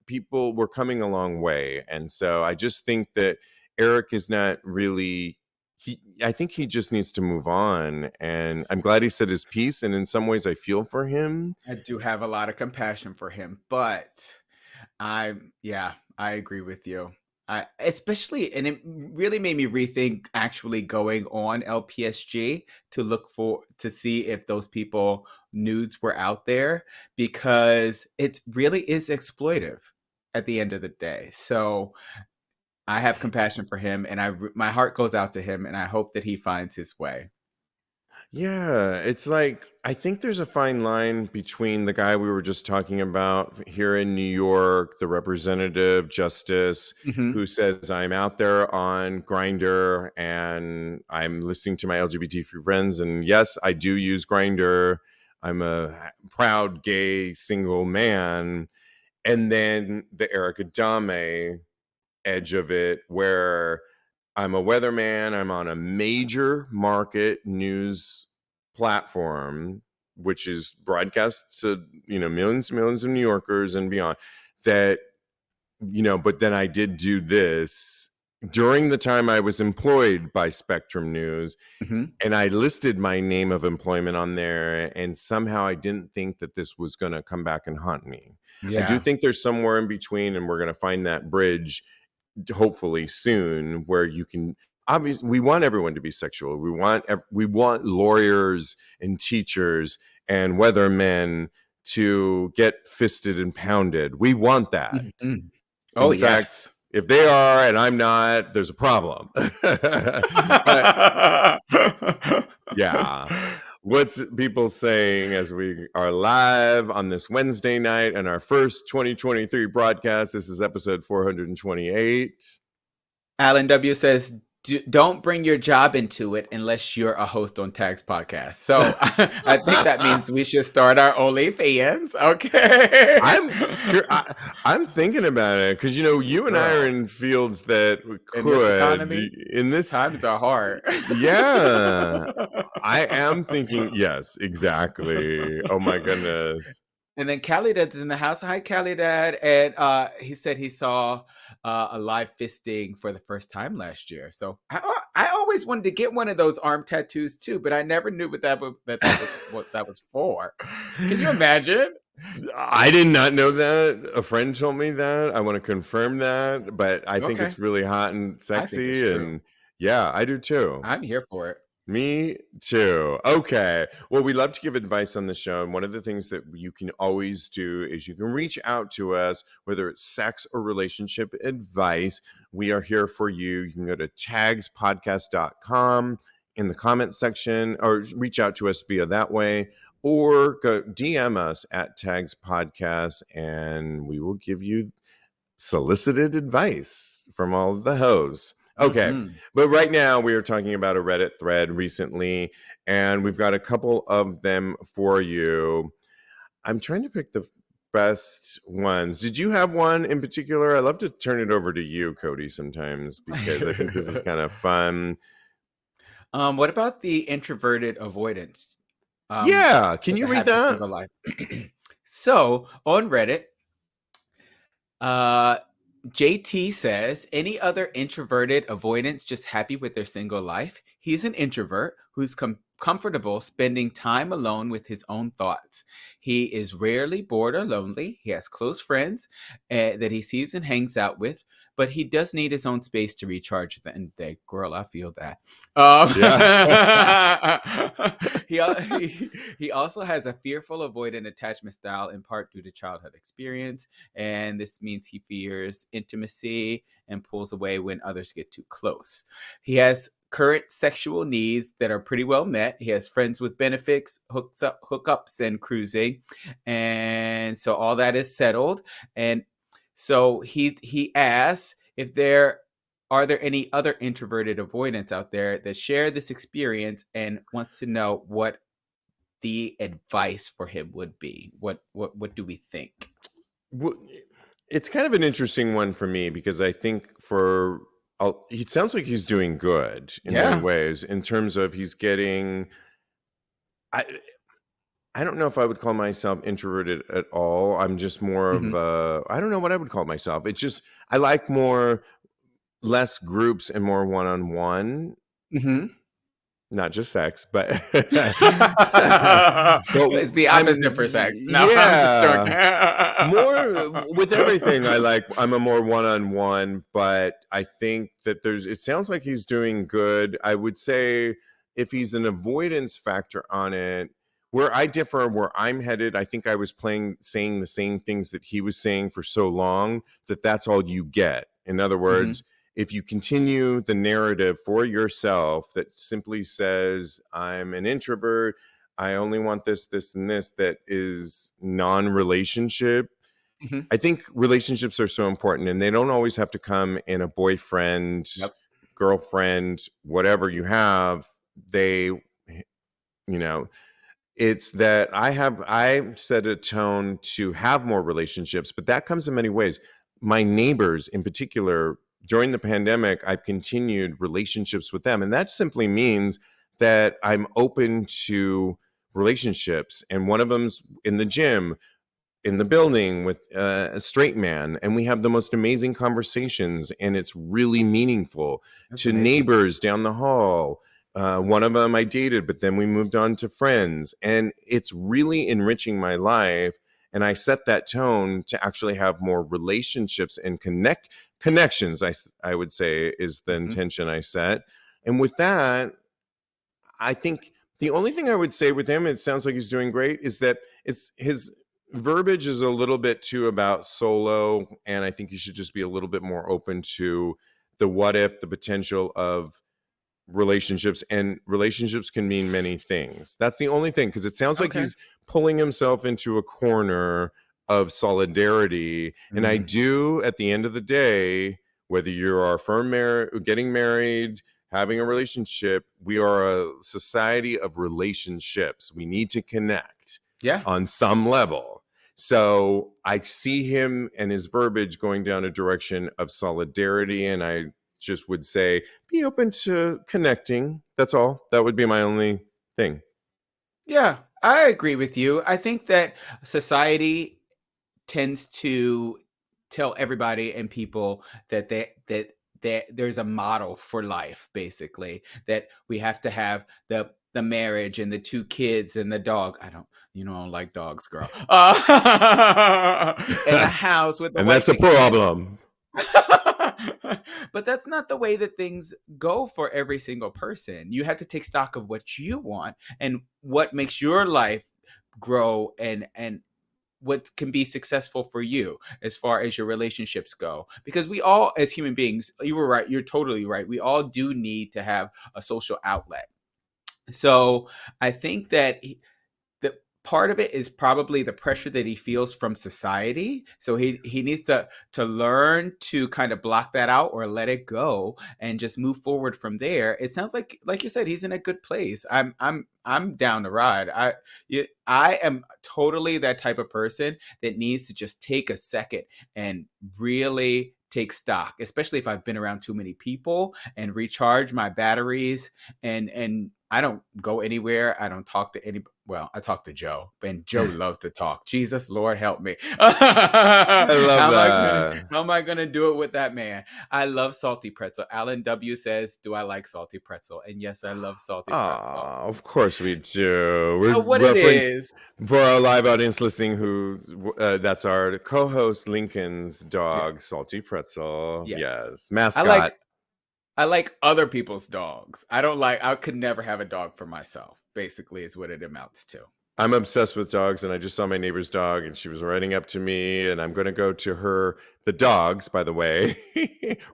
people were coming a long way, and so I just think that Erick is not really. I think he just needs to move on, and I'm glad he said his piece. And in some ways, I feel for him. I do have a lot of compassion for him, but I agree with you. Especially, and it really made me rethink actually going on LPSG to see if those people nudes were out there, because it really is exploitive at the end of the day. So I have compassion for him, and my heart goes out to him, and I hope that he finds his way. Yeah, it's like, I think there's a fine line between the guy we were just talking about here in New York, the representative justice, who says, I'm out there on Grindr and I'm listening to my LGBT friends. And yes, I do use Grindr. I'm a proud gay single man. And then the Erick Adame edge of it, where I'm a weatherman, I'm on a major market news platform, which is broadcast to, millions and millions of New Yorkers and beyond, that, but then I did do this during the time I was employed by Spectrum News, and I listed my name of employment on there, and somehow I didn't think that this was going to come back and haunt me. I do think there's somewhere in between, and we're going to find that bridge hopefully soon, where you can. Obviously, we want everyone to be sexual. We want lawyers and teachers and weathermen to get fisted and pounded. We want that. Oh, in fact, if they are and I'm not, there's a problem. But, yeah. What's people saying as we are live on this Wednesday night and our first 2023 broadcast? This is episode 428. Alan W. says, don't bring your job into it unless you're a host on TAGSPodcast. So I think that means we should start our OnlyFans. Okay. I'm thinking about it because, you and I are in fields that could. In this economy, in this times are hard. Yeah. I am thinking. Yes, exactly. Oh, my goodness. And then Khalidad's in the house. Hi, Khalidad. And he said he saw a live fisting for the first time last year. So I always wanted to get one of those arm tattoos too, but I never knew what that was for. Can you imagine? I did not know that. A friend told me that. I want to confirm that, but I think it's really hot and sexy. And yeah, I do too. I'm here for it. Me too. Okay. Well, we love to give advice on the show. And one of the things that you can always do is you can reach out to us, whether it's sex or relationship advice. We are here for you. You can go to TAGSPodcast.com in the comment section or reach out to us via that way. or go DM us at TAGSPodcast, and we will give you solicited advice from all of the hosts. Okay, but right now we are talking about a Reddit thread recently, and we've got a couple of them for you. I'm trying to pick the best ones. Did you have one in particular? I love to turn it over to you, Kodi, sometimes, because I think this is kind of fun. What about the introverted avoidance? Yeah, can you read that? Single life. So on Reddit, JT says, any other introverted avoidance just happy with their single life? He's an introvert who's comfortable spending time alone with his own thoughts. He is rarely bored or lonely. He has close friends that he sees and hangs out with, but he does need his own space to recharge at the end of the day. Girl, I feel that. He also has a fearful avoidant attachment style, in part due to childhood experience. And this means he fears intimacy and pulls away when others get too close. He has current sexual needs that are pretty well met. He has friends with benefits, hookups, and cruising. And so all that is settled. And so he asks if are there any other introverted avoidants out there that share this experience, and wants to know what the advice for him would be. What do we think? It's kind of an interesting one for me, because I think it sounds like he's doing good in many ways, in terms of he's getting. I don't know if I would call myself introverted at all. I'm just more of I don't know what I would call myself. It's just I like less groups and more one-on-one. Not just sex, but it's the opposite for sex. No, more with everything. I'm a more one-on-one, but I think that it sounds like he's doing good. I would say if he's an avoidance factor on it, where I differ, where I'm headed, I think I was saying the same things that he was saying for so long that's all you get. In other words, if you continue the narrative for yourself that simply says, I'm an introvert, I only want this, this, and this, that is non-relationship. I think relationships are so important, and they don't always have to come in a boyfriend, girlfriend, whatever you have. It's that I set a tone to have more relationships, but that comes in many ways. My neighbors in particular, during the pandemic, I've continued relationships with them. And that simply means that I'm open to relationships. And one of them's in the gym, in the building with a straight man. And we have the most amazing conversations. And it's really meaningful. That's amazing. Neighbors down the hall. One of them I dated, but then we moved on to friends. And it's really enriching my life. And I set that tone to actually have more relationships and connections, I would say, is the intention I set. And with that, I think the only thing I would say with him, it sounds like he's doing great, is that his verbiage is a little bit too about solo. And I think you should just be a little bit more open to the what if, the potential of relationships, and relationships can mean many things. That's the only thing, because it sounds like he's pulling himself into a corner of solidarity. And I do, at the end of the day, whether you are getting married, having a relationship, we are a society of relationships. We need to connect on some level. So I see him and his verbiage going down a direction of solidarity, and I just would say be open to connecting. That's all. That would be my only thing. Yeah, I agree with you. I think that society tends to tell everybody and people that there's a model for life, basically, that we have to have the marriage and the 2 kids and the dog. I don't like dogs, girl. And a house with and that's a problem. But that's not the way that things go for every single person. You have to take stock of what you want and what makes your life grow, and what can be successful for you as far as your relationships go. Because we all, as human beings, you were right, you're totally right, we all do need to have a social outlet. So I think that part of it is probably the pressure that he feels from society. So he needs to learn to kind of block that out or let it go and just move forward from there. It sounds like you said, he's in a good place. I'm down to ride. I am totally that type of person that needs to just take a second and really take stock, especially if I've been around too many people, and recharge my batteries. And I don't go anywhere. I don't talk to anybody. Well, I talk to Joe, and Joe loves to talk. Jesus, Lord, help me. I love that. How am I going to do it with that man? I love salty pretzel. Alan W. says, do I like salty pretzel? And yes, I love salty pretzel. Of course we do. We're what it is. For our live audience listening, that's our co-host Lincoln's dog, Salty Pretzel. Yes. Mascot. I like other people's dogs. I could never have a dog for myself, basically, is what it amounts to. I'm obsessed with dogs, and I just saw my neighbor's dog, and she was running up to me, and I'm going to go to the dog's, by the way,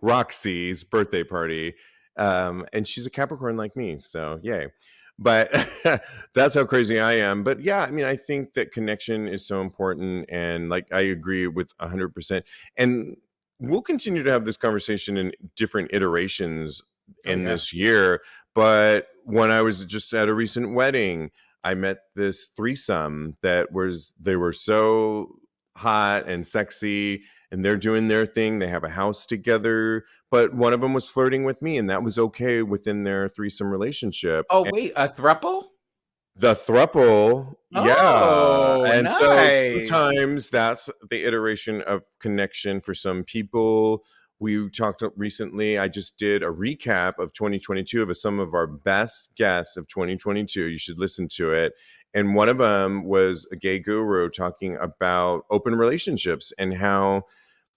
Roxy's birthday party. And she's a Capricorn like me, so yay. But that's how crazy I am. But yeah, I mean, I think that connection is so important, and like I agree with 100%. And we'll continue to have this conversation in different iterations this year. But when I was just at a recent wedding, I met this threesome they were so hot and sexy, and they're doing their thing. They have a house together, but one of them was flirting with me, and that was okay within their threesome relationship. Oh, wait, a throuple? The throuple, yeah. And nice. So sometimes that's the iteration of connection for some people. We talked recently, I just did a recap of 2022 of some of our best guests of 2022. You should listen to it. And one of them was a gay guru talking about open relationships and how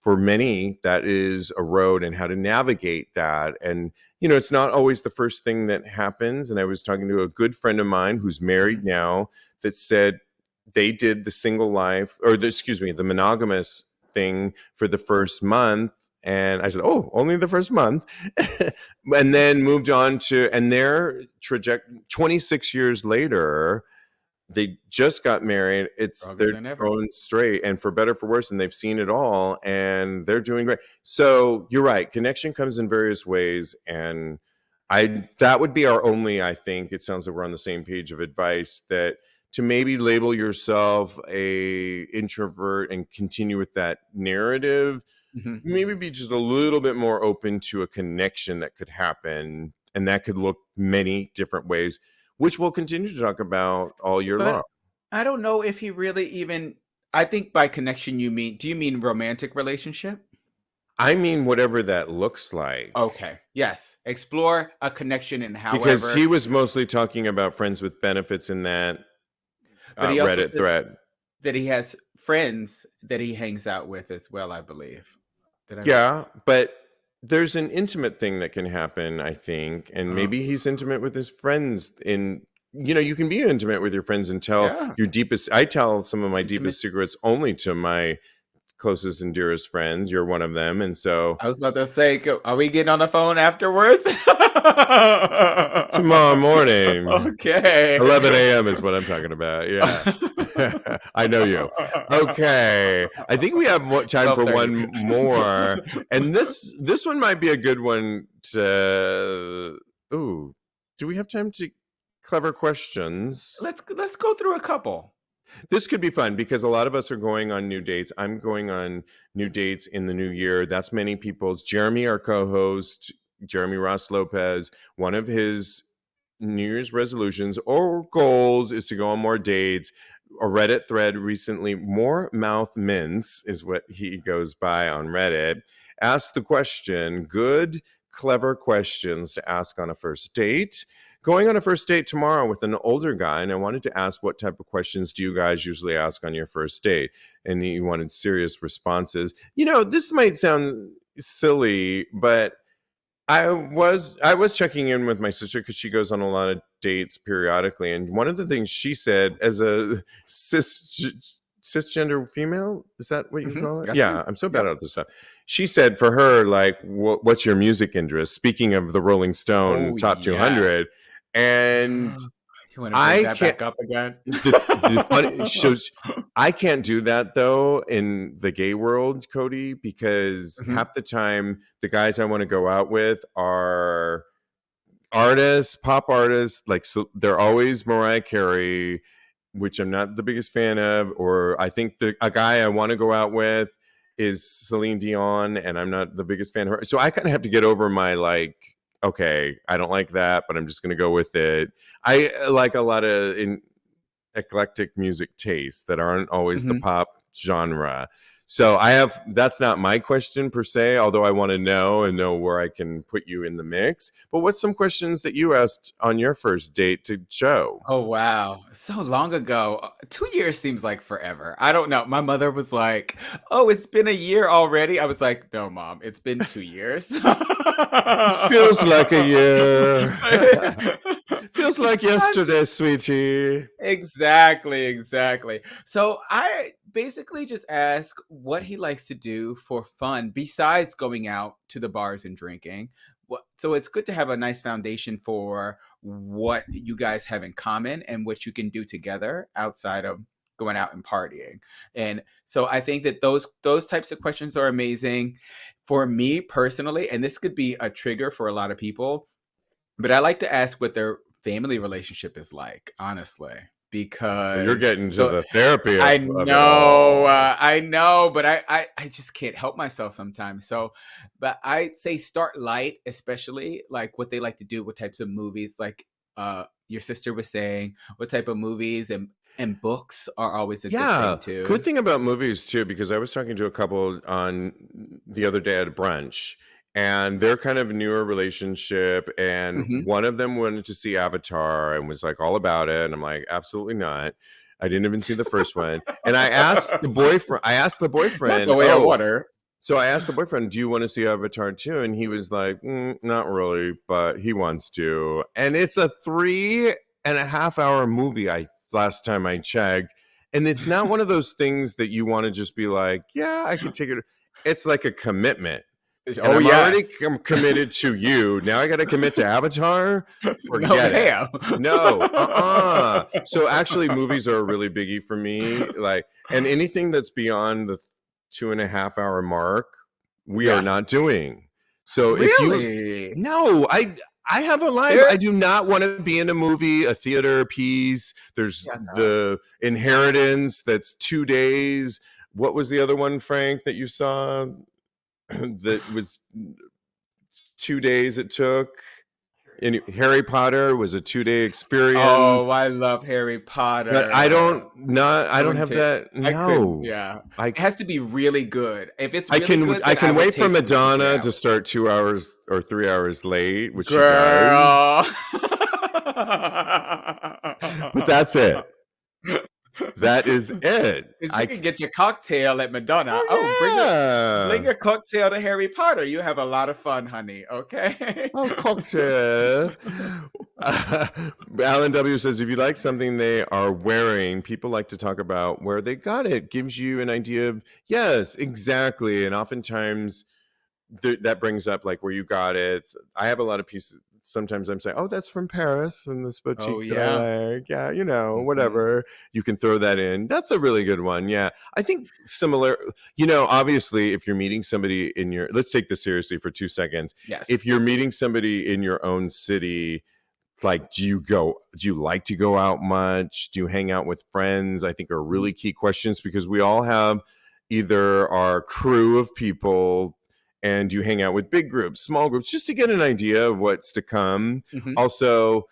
for many that is a road and how to navigate that. And you know, it's not always the first thing that happens. And I was talking to a good friend of mine who's married now that said they did the monogamous thing for the first month. And I said, oh, only the first month. And then moved on and their trajectory, 26 years later, they just got married. They're going straight, and for better, for worse, and they've seen it all, and they're doing great. So you're right. Connection comes in various ways, and that would be our only, I think, it sounds like we're on the same page of advice, that to maybe label yourself a introvert and continue with that narrative, maybe be just a little bit more open to a connection that could happen, and that could look many different ways, which we'll continue to talk about all year long. I don't know if he really even, I think by connection do you mean romantic relationship? I mean whatever that looks like. Okay. Yes. Explore a connection in however. Because he was mostly talking about friends with benefits in that Reddit thread. That he has friends that he hangs out with as well, I believe. But there's an intimate thing that can happen, I think, and maybe he's intimate with his friends. You can be intimate with your friends and tell your deepest. I tell some of my deepest secrets only to my closest and dearest friends. You're one of them, and so I was about to say, are we getting on the phone afterwards? Tomorrow morning. Okay. 11 a.m. is what I'm talking about. Yeah. I know you. Okay. I think we have more time for one more. And this one might be a good one to... Ooh. Do we have time to clever questions? Let's go through a couple. This could be fun because a lot of us are going on new dates. I'm going on new dates in the new year. That's many people's. Jeremy, our co-host, Jeremy Ross Lopez, one of his New Year's resolutions or goals is to go on more dates. A Reddit thread recently, more mouth mints is what he goes by on Reddit, asked the question, good, clever questions to ask on a first date. Going on a first date tomorrow with an older guy, and I wanted to ask, what type of questions do you guys usually ask on your first date? And he wanted serious responses. This might sound silly, but I was checking in with my sister because she goes on a lot of dates periodically, and one of the things she said, as a cisgender female, is that what you call it? Yeah, I'm so bad at this stuff. She said for her, like, what's your music interest? Speaking of the Rolling Stone Top 200, and You want to bring that back up again? The funny shows. I can't do that though in the gay world, Kodi, because half the time the guys I want to go out with are artists, pop artists. Like, so they're always Mariah Carey, which I'm not the biggest fan of. Or I think a guy I want to go out with is Celine Dion, and I'm not the biggest fan of her. So I kind of have to get over my like, okay, I don't like that, but I'm just going to go with it. I like a lot of eclectic music tastes that aren't always the pop genre. So that's not my question per se, although I want to know where I can put you in the mix. But what's some questions that you asked on your first date to Joe? Oh, wow. So long ago. 2 years seems like forever. I don't know. My mother was like, oh, it's been a year already. I was like, no, Mom, it's been 2 years. Feels like a year. Feels like yesterday, sweetie. Exactly. So I basically just ask what he likes to do for fun besides going out to the bars and drinking. So it's good to have a nice foundation for what you guys have in common and what you can do together outside of going out and partying. And so I think that those types of questions are amazing for me personally. And this could be a trigger for a lot of people, but I like to ask what their family relationship is like, honestly, because you're getting to the therapy. I know, but I just can't help myself sometimes. So, but I say start light, especially like what they like to do, what types of movies, like your sister was saying, what type of movies and books are always a good thing too. Good thing about movies too, because I was talking to a couple on the other day at a brunch. And they're kind of a newer relationship. And one of them wanted to see Avatar and was like all about it. And I'm like, absolutely not. I didn't even see the first one. And I asked the boyfriend, Not the way of water. So I asked the boyfriend, do you want to see Avatar too? And he was like, not really, but he wants to. And it's a 3.5 hour movie. Last time I checked. And it's not one of those things that you want to just be like, yeah, I can take it. It's like a commitment. And I'm already committed to you. Now I got to commit to Avatar? Forget it. No. So actually, movies are a really biggie for me. Like, and anything that's beyond the 2.5 hour mark, we are not doing. So really? I have a life. I do not want to be in a movie, a theater piece. There's the Inheritance. That's 2 days. What was the other one, Frank, that you saw? That was 2 days it took. And Harry Potter was a 2-day experience. Oh, I love Harry Potter. But I don't have that. No. It has to be really good. If it's really good, I can wait for Madonna to start 2 hours or 3 hours late, which Girl. she does. But that's it. That is it. You can get your cocktail at Madonna. Bring your cocktail to Harry Potter. You have a lot of fun, honey. Okay. Cocktail. Alan W says, if you like something they are wearing, people like to talk about where they got it. Gives you an idea of, yes, exactly. And oftentimes that brings up like where you got it. I have a lot of pieces. Sometimes I'm saying, oh, that's from Paris and this boutique that I like. Yeah, whatever. You can throw that in. That's a really good one. Yeah. I think similar, obviously if you're meeting somebody let's take this seriously for 2 seconds. Yes. If you're meeting somebody in your own city, like, do you like to go out much? Do you hang out with friends? I think are really key questions because we all have either our crew of people, and you hang out with big groups, small groups, just to get an idea of what's to come. Also,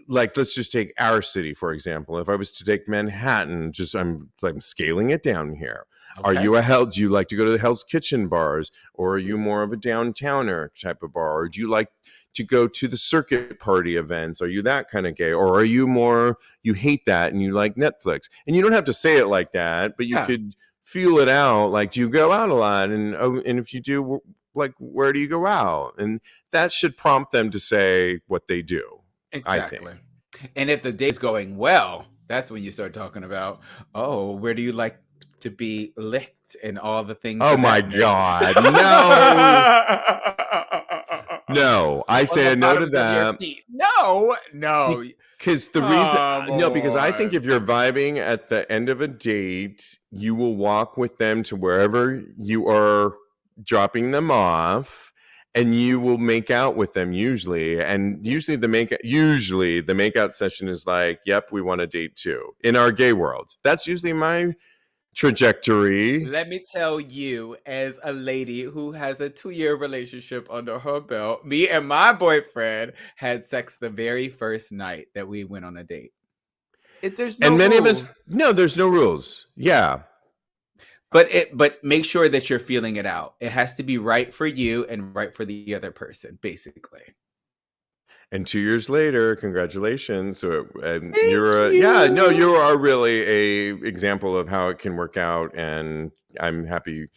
like, let's just take our city, for example. If I was to take Manhattan, I'm scaling it down here. Okay. Do you like to go to the Hell's Kitchen bars, or are you more of a downtowner type of bar? Or do you like to go to the circuit party events? Are you that kind of gay? Or are you more, you hate that and you like Netflix? And you don't have to say it like that, but you could feel it out. Like, do you go out a lot? And if you do, like, where do you go out? And that should prompt them to say what they do. Exactly. I think. And if the day's going well, that's when you start talking about, where do you like to be licked and all the things. Oh my God. No. No. I say no to that. No. Because the reason, because I think if you're vibing at the end of a date, you will walk with them to wherever you are dropping them off, and you will make out with them usually. And usually the makeout session is like, yep, we want a date too. In our gay world, that's usually my trajectory. Let me tell you, as a lady who has a 2-year relationship under her belt, me and my boyfriend had sex the very first night that we went on a date. There's no many rules. of us, no, there's no rules. Yeah. But make sure that you're feeling it out. It has to be right for you and right for the other person, basically. And 2 years later, congratulations. So, and you are really a example of how it can work out. And I'm happy.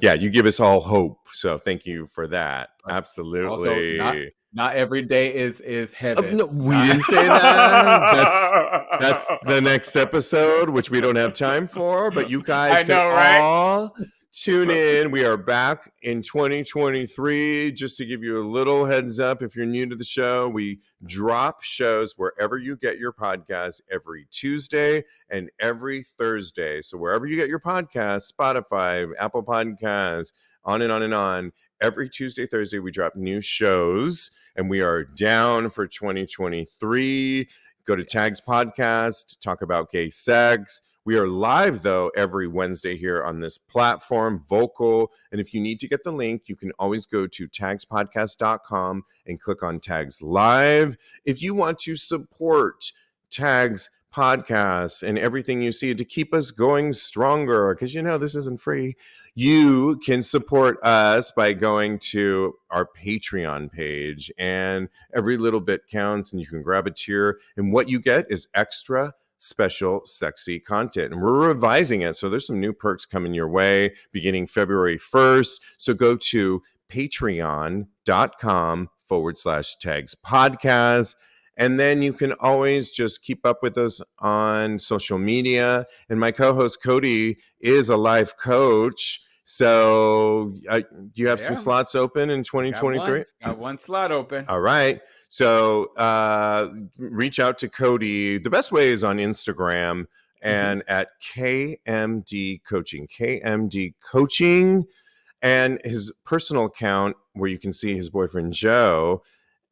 Yeah, you give us all hope. So thank you for that. Absolutely. Also, not every day is heaven. No, we didn't say that. That's the next episode, which we don't have time for. But you guys all tune in. We are back in 2023. Just to give you a little heads up, if you're new to the show, we drop shows wherever you get your podcasts every Tuesday and every Thursday. So wherever you get your podcasts, Spotify, Apple Podcasts, on and on and on. Every Tuesday, Thursday, we drop new shows, and we are down for 2023. Go to Tags Podcast, talk about gay sex. We are live, though, every Wednesday here on this platform, Vocal. And if you need to get the link, you can always go to tagspodcast.com and click on Tags Live. If you want to support Tags Podcast and everything you see to keep us going stronger, because this isn't free, you can support us by going to our Patreon page, and every little bit counts, and you can grab a tier, and what you get is extra special sexy content, and we're revising it, so there's some new perks coming your way beginning February 1st. So go to patreon.com/tags podcast, and then you can always just keep up with us on social media. And my co-host Kodi is a life coach. So do you have some slots open in 2023? Got one slot open. All right. So reach out to Kodi. The best way is on Instagram and at KMD Coaching. KMD Coaching. And his personal account, where you can see his boyfriend Joe,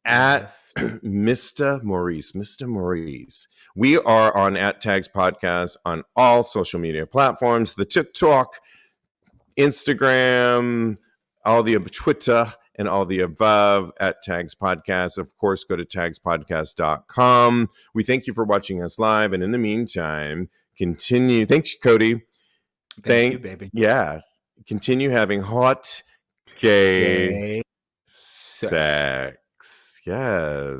at Mr. Maurice. Mr. Maurice. We are on at Tags Podcast on all social media platforms, the TikTok, Instagram, all the Twitter, and all the above at Tags Podcast. Of course, go to tagspodcast.com. We thank you for watching us live. And in the meantime, continue. Thanks, Kodi. Thank you, baby. Yeah. Continue having hot gay sex. Yes.